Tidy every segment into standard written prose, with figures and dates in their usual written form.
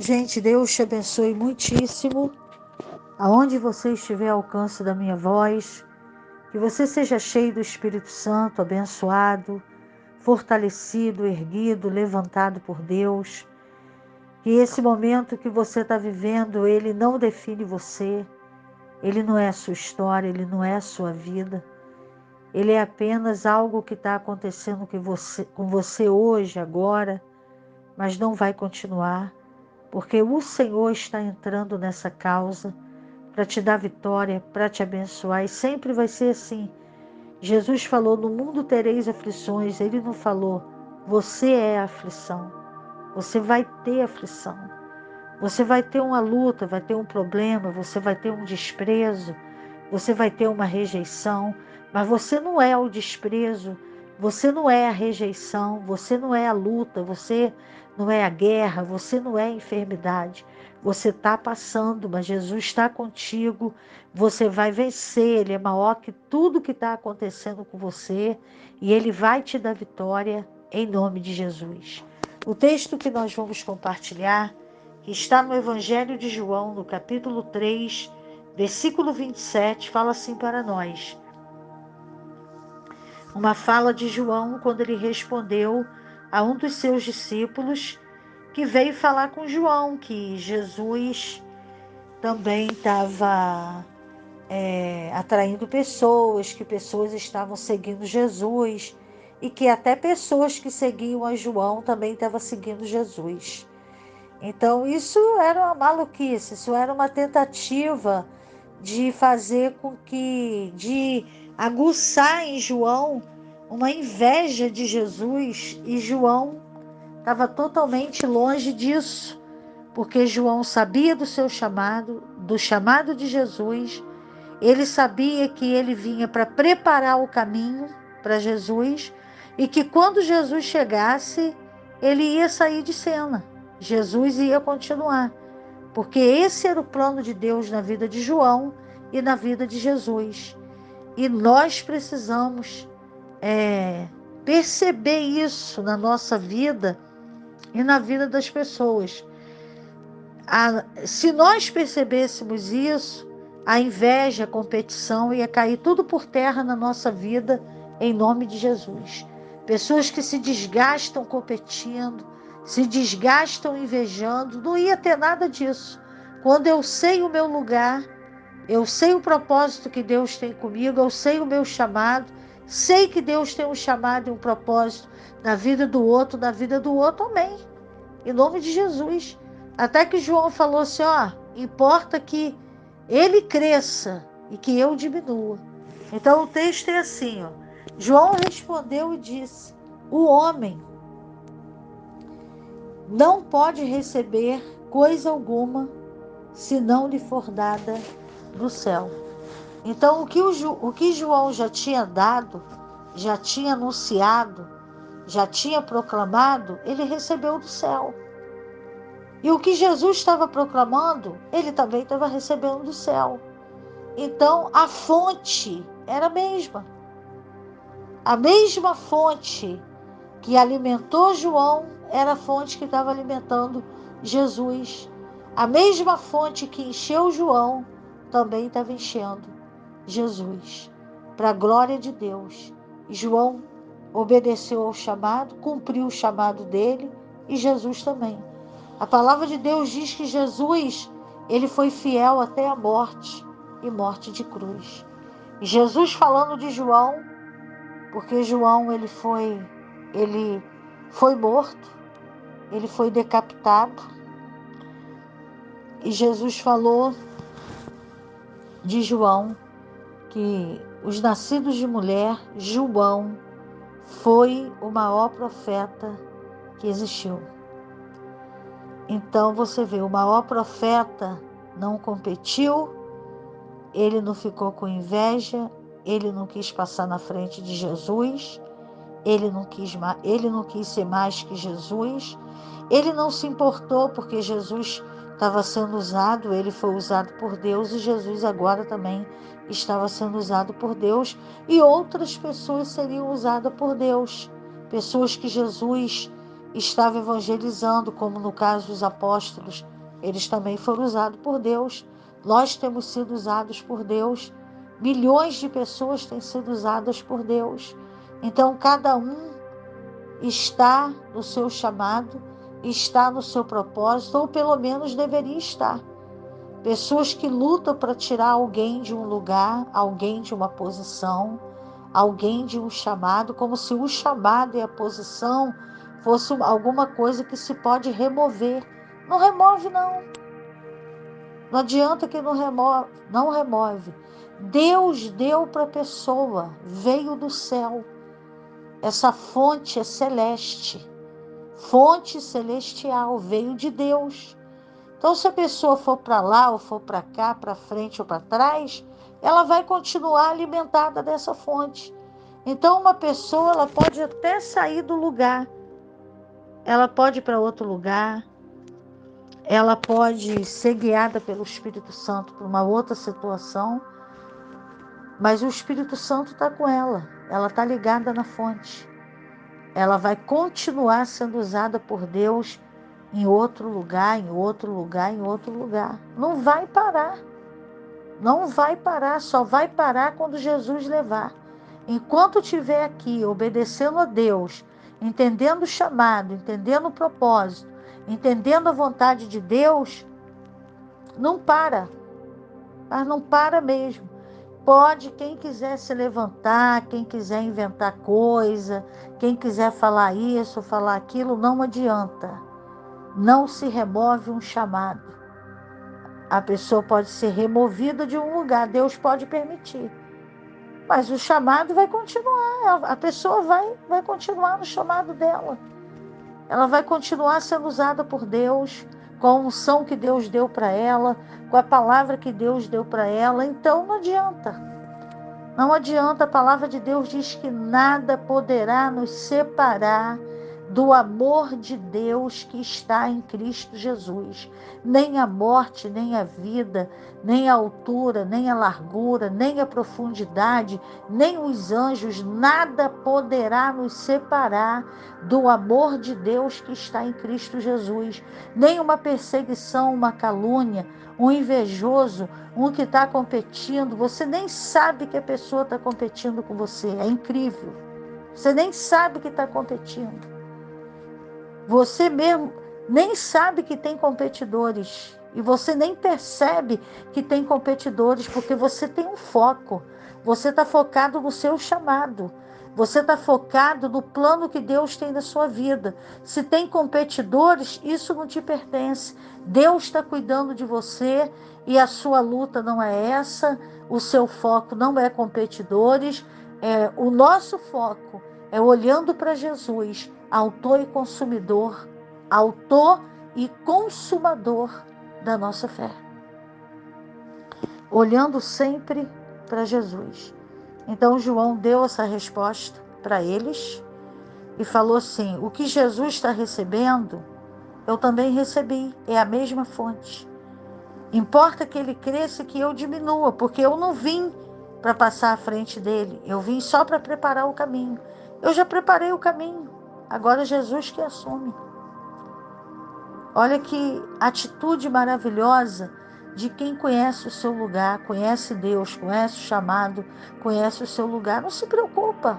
Gente, Deus te abençoe muitíssimo. Aonde você estiver ao alcance da minha voz, que você seja cheio do Espírito Santo, abençoado, fortalecido, erguido, levantado por Deus. Que esse momento que você está vivendo, ele não define você, ele não é a sua história, ele não é a sua vida. Ele é apenas algo que está acontecendo com você hoje, agora, mas não vai continuar, porque o Senhor está entrando nessa causa para te dar vitória, para te abençoar, e sempre vai ser assim. Jesus falou, no mundo tereis aflições, ele não falou, você é a aflição, você vai ter aflição, você vai ter uma luta, vai ter um problema, você vai ter um desprezo, você vai ter uma rejeição, mas você não é o desprezo, você não é a rejeição, você não é a luta, você não é a guerra, você não é a enfermidade. Você está passando, mas Jesus está contigo, você vai vencer, Ele é maior que tudo que está acontecendo com você e Ele vai te dar vitória em nome de Jesus. O texto que nós vamos compartilhar, que está no Evangelho de João, no capítulo 3, versículo 27, fala assim para nós. Uma fala de João quando ele respondeu a um dos seus discípulos que veio falar com João, que Jesus também estava atraindo pessoas, que pessoas estavam seguindo Jesus e que até pessoas que seguiam a João também estavam seguindo Jesus. Então isso era uma maluquice, isso era uma tentativa de fazer com que, de aguçar em João uma inveja de Jesus, e João estava totalmente longe disso, porque João sabia do seu chamado, do chamado de Jesus, ele sabia que ele vinha para preparar o caminho para Jesus e que quando Jesus chegasse, ele ia sair de cena, Jesus ia continuar. Porque esse era o plano de Deus na vida de João e na vida de Jesus. E nós precisamos perceber isso na nossa vida e na vida das pessoas. Se nós percebêssemos isso, a inveja, a competição ia cair tudo por terra na nossa vida, em nome de Jesus. Pessoas que se desgastam competindo, se desgastam invejando, não ia ter nada disso. Quando eu sei o meu lugar, eu sei o propósito que Deus tem comigo, eu sei o meu chamado, sei que Deus tem um chamado e um propósito na vida do outro, amém. Em nome de Jesus. Até que João falou assim, importa que ele cresça e que eu diminua. Então o texto é assim, João respondeu e disse, o homem não pode receber coisa alguma se não lhe for dada do céu. Então o que João já tinha dado, já tinha anunciado, já tinha proclamado, ele recebeu do céu. E o que Jesus estava proclamando, ele também estava recebendo do céu. Então a fonte era a mesma. A mesma fonte que alimentou João era a fonte que estava alimentando Jesus. A mesma fonte que encheu João também estava enchendo Jesus. Para a glória de Deus. João obedeceu ao chamado, cumpriu o chamado dele e Jesus também. A palavra de Deus diz que Jesus, ele foi fiel até a morte, e morte de cruz. E Jesus falando de João, porque João ele foi morto, ele foi decapitado, e Jesus falou de João, que os nascidos de mulher, João foi o maior profeta que existiu. Então você vê, o maior profeta não competiu, ele não ficou com inveja, ele não quis passar na frente de Jesus, ele não quis ser mais que Jesus, ele não se importou porque Jesus estava sendo usado, ele foi usado por Deus e Jesus agora também estava sendo usado por Deus e outras pessoas seriam usadas por Deus, pessoas que Jesus estava evangelizando, como no caso dos apóstolos eles também foram usados por Deus. Nós temos sido usados por Deus. Milhões de pessoas têm sido usadas por Deus. Então, cada um está no seu chamado, está no seu propósito, ou pelo menos deveria estar. Pessoas que lutam para tirar alguém de um lugar, alguém de uma posição, alguém de um chamado, como se o chamado e a posição fosse alguma coisa que se pode remover. Não remove, não. Não adianta que não remove. Não remove. Deus deu para a pessoa, veio do céu. Essa fonte é celeste. Fonte celestial, veio de Deus. Então, se a pessoa for para lá, ou for para cá, para frente ou para trás, ela vai continuar alimentada dessa fonte. Então, uma pessoa, ela pode até sair do lugar. Ela pode ir para outro lugar. Ela pode ser guiada pelo Espírito Santo para uma outra situação. Mas o Espírito Santo está com ela. Ela está ligada na fonte. Ela vai continuar sendo usada por Deus em outro lugar, em outro lugar, em outro lugar. Não vai parar. Não vai parar, só vai parar quando Jesus levar. Enquanto estiver aqui, obedecendo a Deus, entendendo o chamado, entendendo o propósito, entendendo a vontade de Deus, não para. Mas não para mesmo. Pode quem quiser se levantar, quem quiser inventar coisa, quem quiser falar isso, falar aquilo, não adianta. Não se remove um chamado. A pessoa pode ser removida de um lugar, Deus pode permitir. Mas o chamado vai continuar, a pessoa vai continuar no chamado dela. Ela vai continuar sendo usada por Deus, com a unção que Deus deu para ela, com a palavra que Deus deu para ela. Então não adianta. Não adianta, a palavra de Deus diz que nada poderá nos separar do amor de Deus que está em Cristo Jesus. Nem a morte, nem a vida, nem a altura, nem a largura, nem a profundidade, nem os anjos, nada poderá nos separar do amor de Deus que está em Cristo Jesus. Nem uma perseguição, uma calúnia, um invejoso, um que está competindo, você nem sabe que a pessoa está competindo com você, é incrível. Você nem sabe que está competindo. Você mesmo nem sabe que tem competidores. E você nem percebe que tem competidores, porque você tem um foco. Você está focado no seu chamado. Você está focado no plano que Deus tem na sua vida. Se tem competidores, isso não te pertence. Deus está cuidando de você e a sua luta não é essa. O seu foco não é competidores. O nosso foco é olhando para Jesus, autor e consumador da nossa fé. Olhando sempre para Jesus. Então João deu essa resposta para eles e falou assim: o que Jesus está recebendo, eu também recebi, é a mesma fonte. Importa que ele cresça e que eu diminua, porque eu não vim para passar à frente dele, eu vim só para preparar o caminho. Eu já preparei o caminho, agora Jesus que assume. Olha que atitude maravilhosa de quem conhece o seu lugar, conhece Deus, conhece o chamado, conhece o seu lugar. Não se preocupa.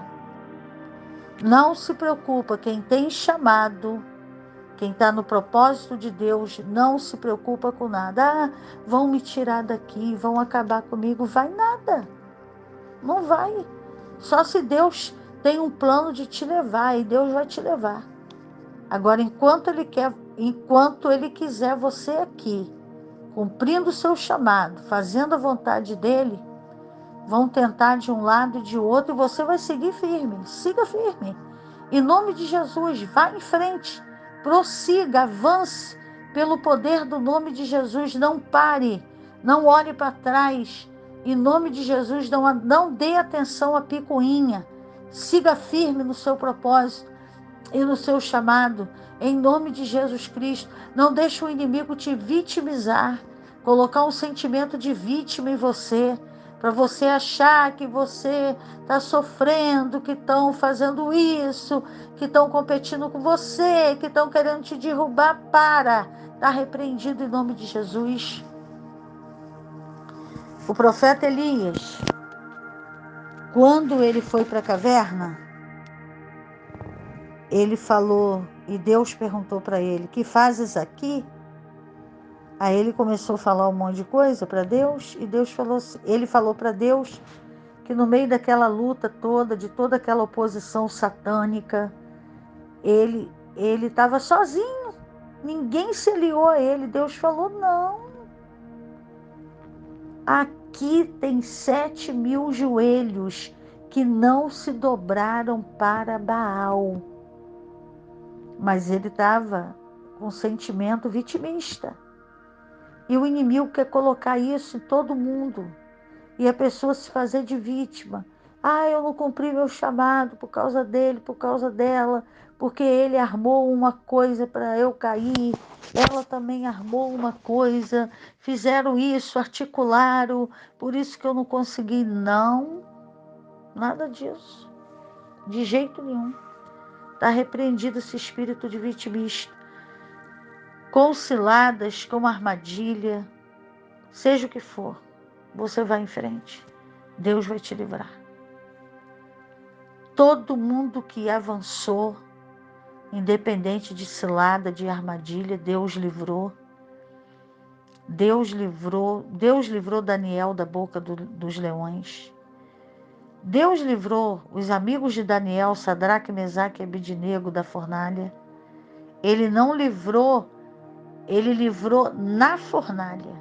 Não se preocupa. Quem tem chamado, quem está no propósito de Deus, não se preocupa com nada. Vão me tirar daqui, vão acabar comigo. Vai nada. Não vai. Só se Deus tem um plano de te levar, e Deus vai te levar. Agora, enquanto Ele quiser você aqui, cumprindo o seu chamado, fazendo a vontade dEle, vão tentar de um lado e de outro, e você vai seguir firme. Siga firme. Em nome de Jesus, vá em frente. Prossiga, avance pelo poder do nome de Jesus. Não pare, não olhe para trás. Em nome de Jesus, não dê atenção à picuinha. Siga firme no seu propósito e no seu chamado, em nome de Jesus Cristo. Não deixe o inimigo te vitimizar, colocar um sentimento de vítima em você. para você achar que você está sofrendo, que estão fazendo isso, que estão competindo com você, que estão querendo te derrubar. Está repreendido em nome de Jesus. O profeta Elias, quando ele foi para a caverna, ele falou, e Deus perguntou para ele: que fazes aqui? Aí ele começou a falar um monte de coisa para Deus, e Deus falou, ele falou para Deus que no meio daquela luta toda, de toda aquela oposição satânica, ele estava sozinho, ninguém se aliou a ele. Deus falou: não, aqui tem 7.000 joelhos que não se dobraram para Baal. Mas ele estava com sentimento vitimista. E o inimigo quer colocar isso em todo mundo. E a pessoa se fazer de vítima. Eu não cumpri meu chamado por causa dele, por causa dela, porque ele armou uma coisa para eu cair, ela também armou uma coisa, fizeram isso, articularam, por isso que eu não consegui. Não, nada disso, de jeito nenhum. Está repreendido esse espírito de vitimista. Com ciladas, com armadilha, seja o que for, você vai em frente. Deus vai te livrar. Todo mundo que avançou, independente de cilada, de armadilha, Deus livrou. Deus livrou Daniel da boca dos leões. Deus livrou os amigos de Daniel, Sadraque, Mesaque e Abednego, da fornalha. Ele não livrou, ele livrou na fornalha.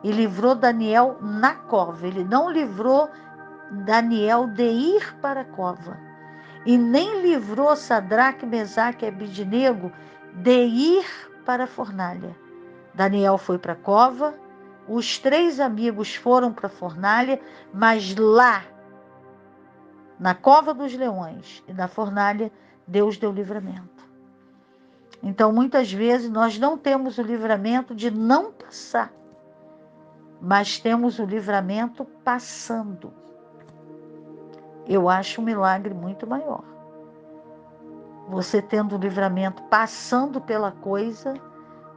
E livrou Daniel na cova. Ele não livrou Daniel de ir para a cova. E nem livrou Sadraque, Mesaque e Abednego de ir para a fornalha. Daniel foi para a cova, os 3 amigos foram para a fornalha, mas lá, na cova dos leões e na fornalha, Deus deu livramento. Então, muitas vezes, nós não temos o livramento de não passar, mas temos o livramento passando. Eu acho um milagre muito maior. Você tendo o livramento passando pela coisa,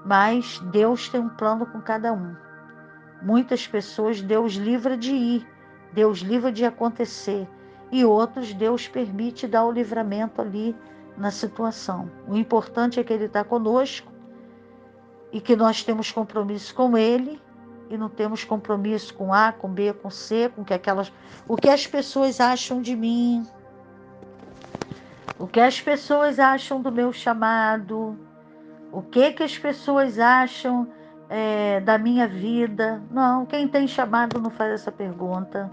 mas Deus tem um plano com cada um. Muitas pessoas Deus livra de ir, Deus livra de acontecer, e outros Deus permite dar o livramento ali na situação. O importante é que Ele está conosco e que nós temos compromisso com Ele e não temos compromisso com A, com B, com C, com o que as pessoas acham de mim, o que as pessoas acham do meu chamado, o que as pessoas acham da minha vida. Não, quem tem chamado não faz essa pergunta,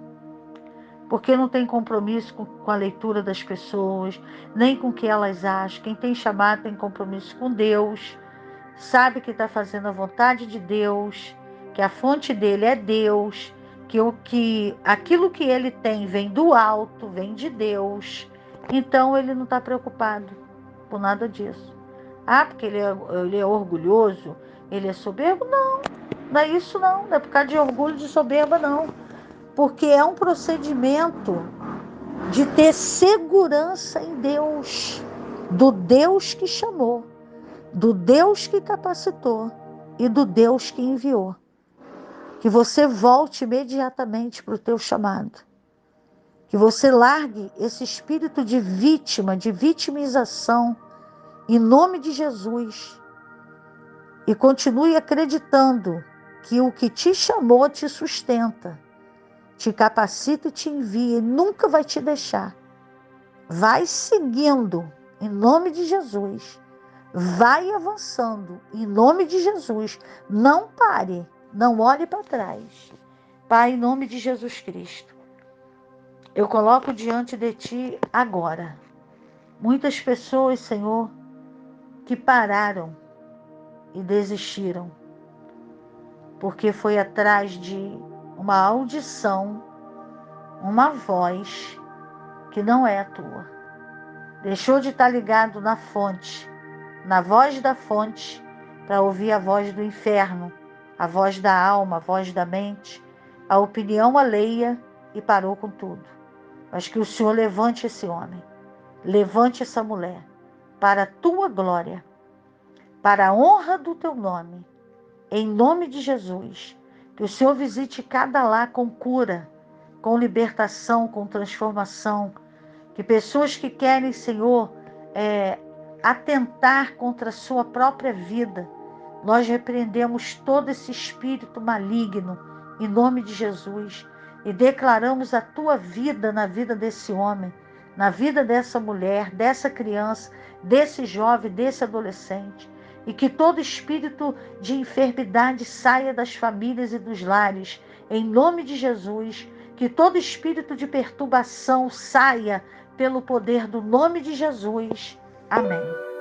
porque não tem compromisso com a leitura das pessoas, nem com o que elas acham. Quem tem chamado tem compromisso com Deus, sabe que está fazendo a vontade de Deus, que a fonte dele é Deus, que aquilo que ele tem vem do alto, vem de Deus. Então ele não está preocupado por nada disso. Porque ele é orgulhoso, ele é soberbo? Não, não é isso não é por causa de orgulho, de soberba não. Porque é um procedimento de ter segurança em Deus, do Deus que chamou, do Deus que capacitou e do Deus que enviou. Que você volte imediatamente para o teu chamado. Que você largue esse espírito de vítima, de vitimização, em nome de Jesus. E continue acreditando que o que te chamou te sustenta, te capacita e te envia, e nunca vai te deixar. Vai seguindo, em nome de Jesus. Vai avançando, em nome de Jesus. Não pare, não olhe para trás. Pai, em nome de Jesus Cristo, eu coloco diante de Ti agora muitas pessoas, Senhor, que pararam e desistiram, porque foi atrás de uma audição, uma voz que não é a tua. Deixou de estar ligado na fonte, na voz da fonte, para ouvir a voz do inferno, a voz da alma, a voz da mente, a opinião alheia e parou com tudo. Mas que o Senhor levante esse homem, levante essa mulher, para a tua glória, para a honra do teu nome, em nome de Jesus. Que o Senhor visite cada lar com cura, com libertação, com transformação. Que pessoas que querem, Senhor, atentar contra a sua própria vida, nós repreendemos todo esse espírito maligno, em nome de Jesus, e declaramos a tua vida na vida desse homem, na vida dessa mulher, dessa criança, desse jovem, desse adolescente, e que todo espírito de enfermidade saia das famílias e dos lares, em nome de Jesus, que todo espírito de perturbação saia pelo poder do nome de Jesus. Amém.